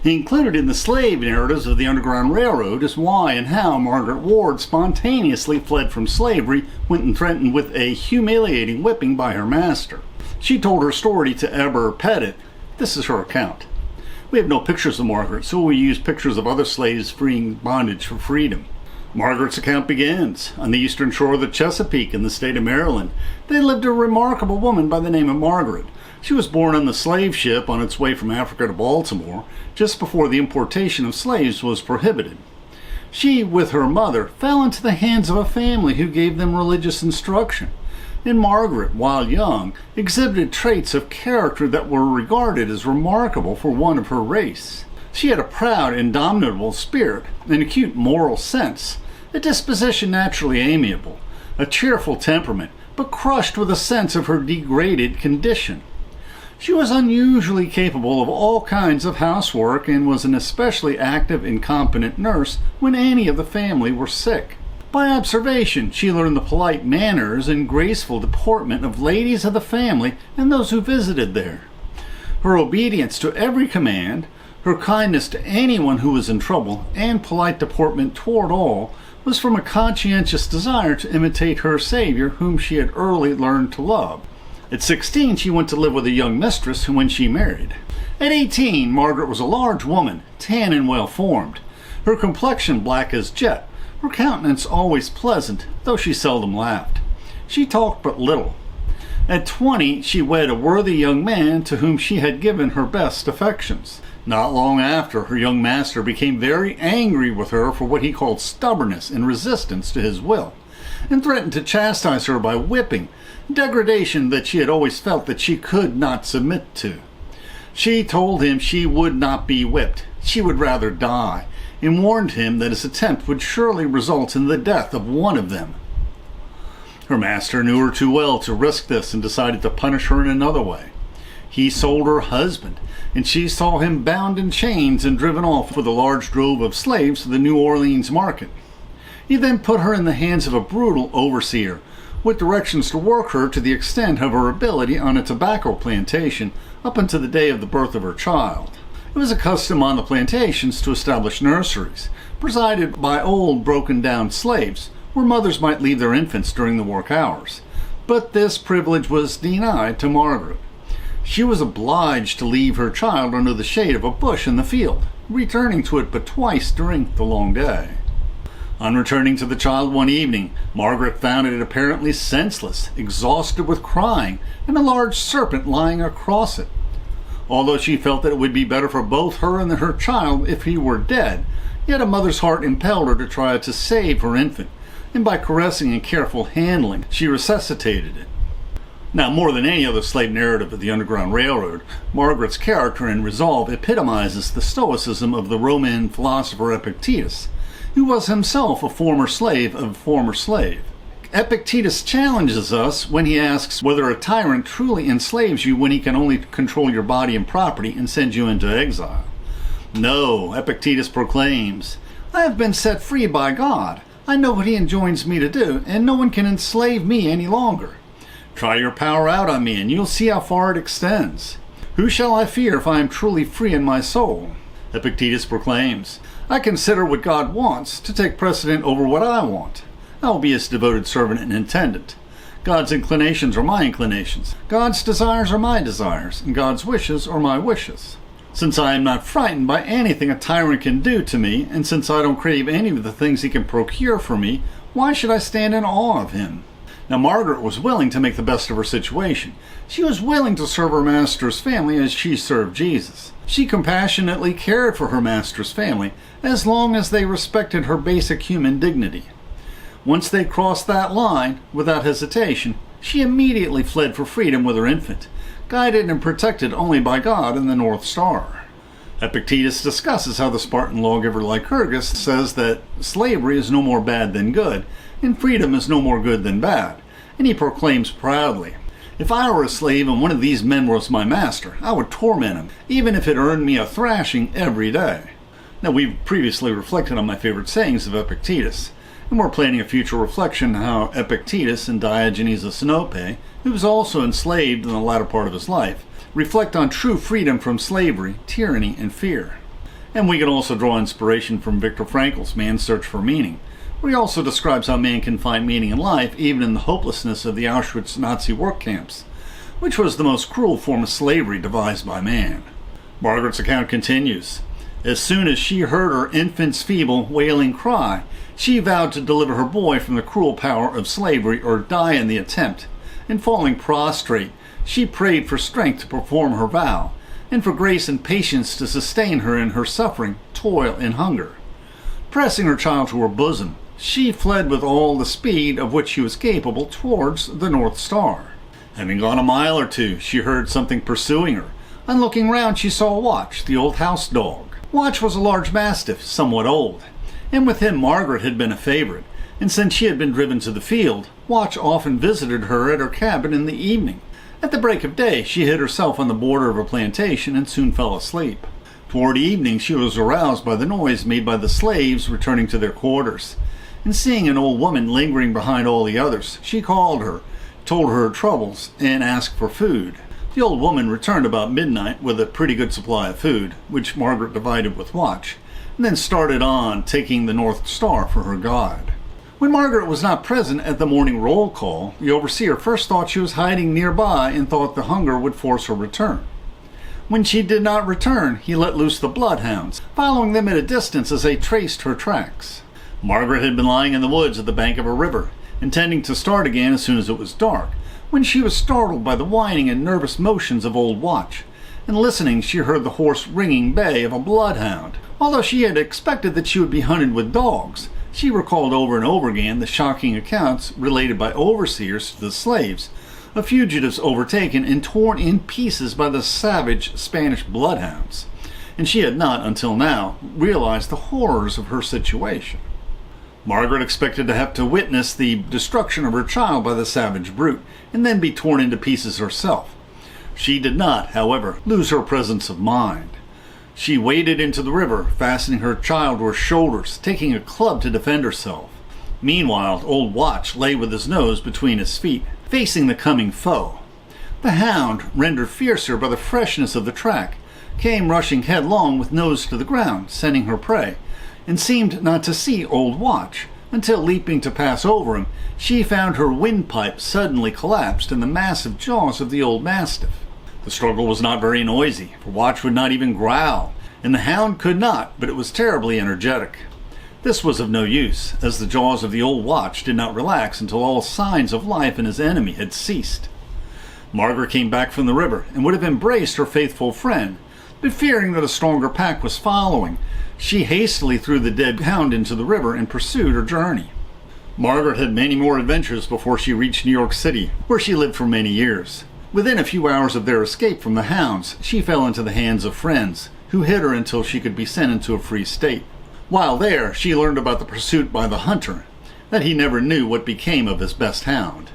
Included in the slave narratives of the Underground Railroad is why and how Margaret Ward spontaneously fled from slavery when threatened with a humiliating whipping by her master. She told her story to Epictetus. This is her account. We have no pictures of Margaret, so we use pictures of other slaves fleeing bondage for freedom. Margaret's account begins on the eastern shore of the Chesapeake in the state of Maryland. There lived a remarkable woman by the name of Margaret. She was born on the slave ship on its way from Africa to Baltimore, just before the importation of slaves was prohibited. She, with her mother, fell into the hands of a family who gave them religious instruction. And Margaret, while young, exhibited traits of character that were regarded as remarkable for one of her race. She had a proud, indomitable spirit, an acute moral sense, a disposition naturally amiable, a cheerful temperament, but crushed with a sense of her degraded condition. She was unusually capable of all kinds of housework and was an especially active and competent nurse when any of the family were sick. By observation, she learned the polite manners and graceful deportment of ladies of the family and those who visited there. Her obedience to every command, her kindness to anyone who was in trouble, and polite deportment toward all was from a conscientious desire to imitate her Savior, whom she had early learned to love. At 16, she went to live with a young mistress whom she married. At 18, Margaret was a large woman, tan and well-formed, her complexion black as jet, her countenance always pleasant, though she seldom laughed. She talked but little. At 20, she wed a worthy young man to whom she had given her best affections. Not long after, her young master became very angry with her for what he called stubbornness and resistance to his will, and threatened to chastise her by whipping, degradation that she had always felt that she could not submit to. She told him she would not be whipped, she would rather die, and warned him that his attempt would surely result in the death of one of them. Her master knew her too well to risk this and decided to punish her in another way. He sold her husband, and she saw him bound in chains and driven off with a large drove of slaves to the New Orleans market. He then put her in the hands of a brutal overseer, with directions to work her to the extent of her ability on a tobacco plantation up until the day of the birth of her child. It was a custom on the plantations to establish nurseries, presided by old broken-down slaves, where mothers might leave their infants during the work hours. But this privilege was denied to Margaret. She was obliged to leave her child under the shade of a bush in the field, returning to it but twice during the long day. On returning to the child one evening, Margaret found it apparently senseless, exhausted with crying, and a large serpent lying across it. Although she felt that it would be better for both her and her child if he were dead, yet a mother's heart impelled her to try to save her infant, and by caressing and careful handling, she resuscitated it. Now, more than any other slave narrative of the Underground Railroad, Margaret's character and resolve epitomizes the stoicism of the Roman philosopher Epictetus, who was himself a former slave of a former slave. Epictetus challenges us when he asks whether a tyrant truly enslaves you when he can only control your body and property and send you into exile. No, Epictetus proclaims, I have been set free by God. I know what he enjoins me to do, and no one can enslave me any longer. Try your power out on me, and you'll see how far it extends. Who shall I fear if I am truly free in my soul? Epictetus proclaims, I consider what God wants to take precedent over what I want. I will be his devoted servant and attendant. God's inclinations are my inclinations. God's desires are my desires, and God's wishes are my wishes. Since I am not frightened by anything a tyrant can do to me, and since I don't crave any of the things he can procure for me, why should I stand in awe of him? Now, Margaret was willing to make the best of her situation. She was willing to serve her master's family as she served Jesus. She compassionately cared for her master's family as long as they respected her basic human dignity. Once they crossed that line, without hesitation, she immediately fled for freedom with her infant, guided and protected only by God and the North Star. Epictetus discusses how the Spartan lawgiver Lycurgus says that slavery is no more bad than good, and freedom is no more good than bad, and he proclaims proudly, if I were a slave and one of these men was my master, I would torment him, even if it earned me a thrashing every day. Now, we've previously reflected on my favorite sayings of Epictetus, and we're planning a future reflection on how Epictetus and Diogenes of Sinope, who was also enslaved in the latter part of his life, reflect on true freedom from slavery, tyranny, and fear. And we can also draw inspiration from Viktor Frankl's Man's Search for Meaning, where he also describes how man can find meaning in life even in the hopelessness of the Auschwitz Nazi work camps, which was the most cruel form of slavery devised by man. Margaret's account continues. As soon as she heard her infant's feeble, wailing cry, she vowed to deliver her boy from the cruel power of slavery or die in the attempt. And falling prostrate, she prayed for strength to perform her vow, and for grace and patience to sustain her in her suffering, toil, and hunger. Pressing her child to her bosom, she fled with all the speed of which she was capable towards the North Star. Having gone a mile or two, she heard something pursuing her. On looking round, she saw Watch, the old house dog. Watch was a large mastiff, somewhat old, and with him Margaret had been a favorite, and since she had been driven to the field, Watch often visited her at her cabin in the evening. At the break of day, she hid herself on the border of a plantation and soon fell asleep. Toward evening, she was aroused by the noise made by the slaves returning to their quarters. And seeing an old woman lingering behind all the others, she called her, told her troubles, and asked for food. The old woman returned about midnight with a pretty good supply of food, which Margaret divided with Watch, and then started on, taking the North Star for her guide. When Margaret was not present at the morning roll call, the overseer first thought she was hiding nearby and thought the hunger would force her return. When she did not return, he let loose the bloodhounds, following them at a distance as they traced her tracks. Margaret had been lying in the woods at the bank of a river, intending to start again as soon as it was dark, when she was startled by the whining and nervous motions of old Watch, and listening she heard the hoarse ringing bay of a bloodhound. Although she had expected that she would be hunted with dogs, she recalled over and over again the shocking accounts related by overseers to the slaves of fugitives overtaken and torn in pieces by the savage Spanish bloodhounds, and she had not, until now, realized the horrors of her situation. Margaret expected to have to witness the destruction of her child by the savage brute, and then be torn into pieces herself. She did not, however, lose her presence of mind. She waded into the river, fastening her child to her shoulders, taking a club to defend herself. Meanwhile, old Watch lay with his nose between his feet, facing the coming foe. The hound, rendered fiercer by the freshness of the track, came rushing headlong with nose to the ground, scenting her prey, and seemed not to see old Watch, until leaping to pass over him, she found her windpipe suddenly collapsed in the massive jaws of the old mastiff. The struggle was not very noisy, for Watch would not even growl, and the hound could not, but it was terribly energetic. This was of no use, as the jaws of the old Watch did not relax until all signs of life in his enemy had ceased. Margaret came back from the river and would have embraced her faithful friend, but fearing that a stronger pack was following, she hastily threw the dead hound into the river and pursued her journey. Margaret had many more adventures before she reached New York City, where she lived for many years. Within a few hours of their escape from the hounds, she fell into the hands of friends, who hid her until she could be sent into a free state. While there, she learned about the pursuit by the hunter, that he never knew what became of his best hound.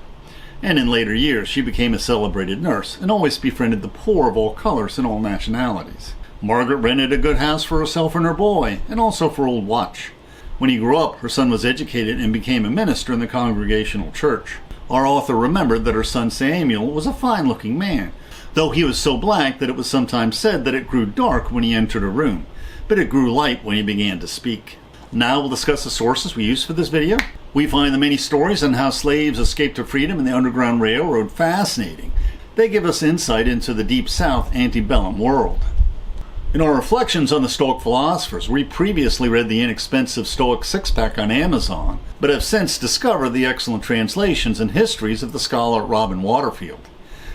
And in later years, she became a celebrated nurse, and always befriended the poor of all colors and all nationalities. Margaret rented a good house for herself and her boy, and also for old Watch. When he grew up, her son was educated and became a minister in the Congregational Church. Our author remembered that her son Samuel was a fine-looking man, though he was so black that it was sometimes said that it grew dark when he entered a room, but it grew light when he began to speak. Now we'll discuss the sources we used for this video. We find the many stories on how slaves escaped to freedom in the Underground Railroad fascinating. They give us insight into the Deep South antebellum world. In our reflections on the Stoic philosophers, we previously read the inexpensive Stoic six-pack on Amazon, but have since discovered the excellent translations and histories of the scholar Robin Waterfield.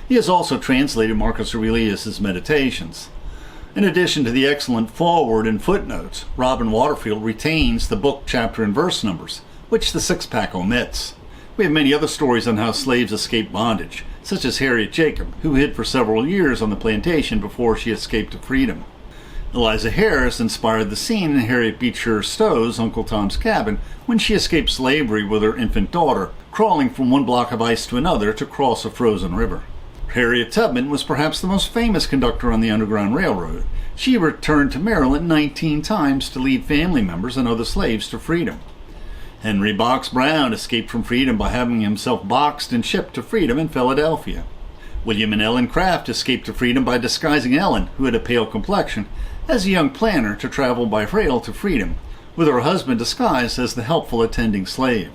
He has also translated Marcus Aurelius' Meditations. In addition to the excellent foreword and footnotes, Robin Waterfield retains the book, chapter, and verse numbers, which the six-pack omits. We have many other stories on how slaves escaped bondage, such as Harriet Jacob, who hid for several years on the plantation before she escaped to freedom. Eliza Harris inspired the scene in Harriet Beecher Stowe's Uncle Tom's Cabin when she escaped slavery with her infant daughter, crawling from one block of ice to another to cross a frozen river. Harriet Tubman was perhaps the most famous conductor on the Underground Railroad. She returned to Maryland 19 times to lead family members and other slaves to freedom. Henry Box Brown escaped from freedom by having himself boxed and shipped to freedom in Philadelphia. William and Ellen Craft escaped to freedom by disguising Ellen, who had a pale complexion, as a young planter to travel by rail to freedom, with her husband disguised as the helpful attending slave.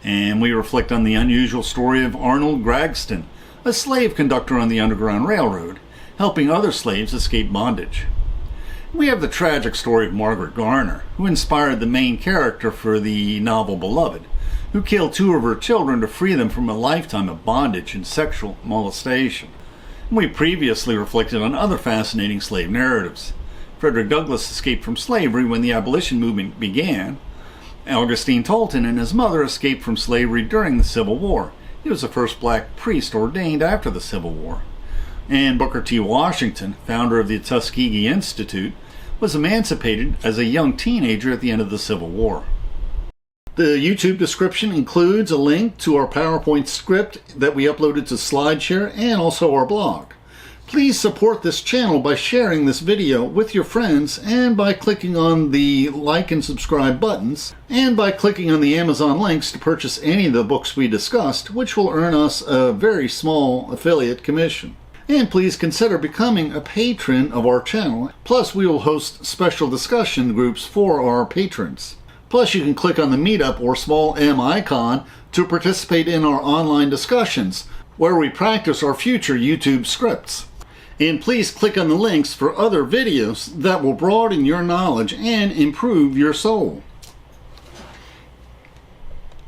And we reflect on the unusual story of Arnold Gragston, a slave conductor on the Underground Railroad, helping other slaves escape bondage. We have the tragic story of Margaret Garner, who inspired the main character for the novel Beloved, who killed 2 of her children to free them from a lifetime of bondage and sexual molestation. We previously reflected on other fascinating slave narratives. Frederick Douglass escaped from slavery when the abolition movement began. Augustine Tolton and his mother escaped from slavery during the Civil War. He was the first black priest ordained after the Civil War. And Booker T. Washington, founder of the Tuskegee Institute, was emancipated as a young teenager at the end of the Civil War. The YouTube description includes a link to our PowerPoint script that we uploaded to SlideShare and also our blog. Please support this channel by sharing this video with your friends and by clicking on the like and subscribe buttons and by clicking on the Amazon links to purchase any of the books we discussed, which will earn us a very small affiliate commission. And please consider becoming a patron of our channel. Plus, we will host special discussion groups for our patrons. Plus, you can click on the Meetup or small M icon to participate in our online discussions, where we practice our future YouTube scripts. And please click on the links for other videos that will broaden your knowledge and improve your soul.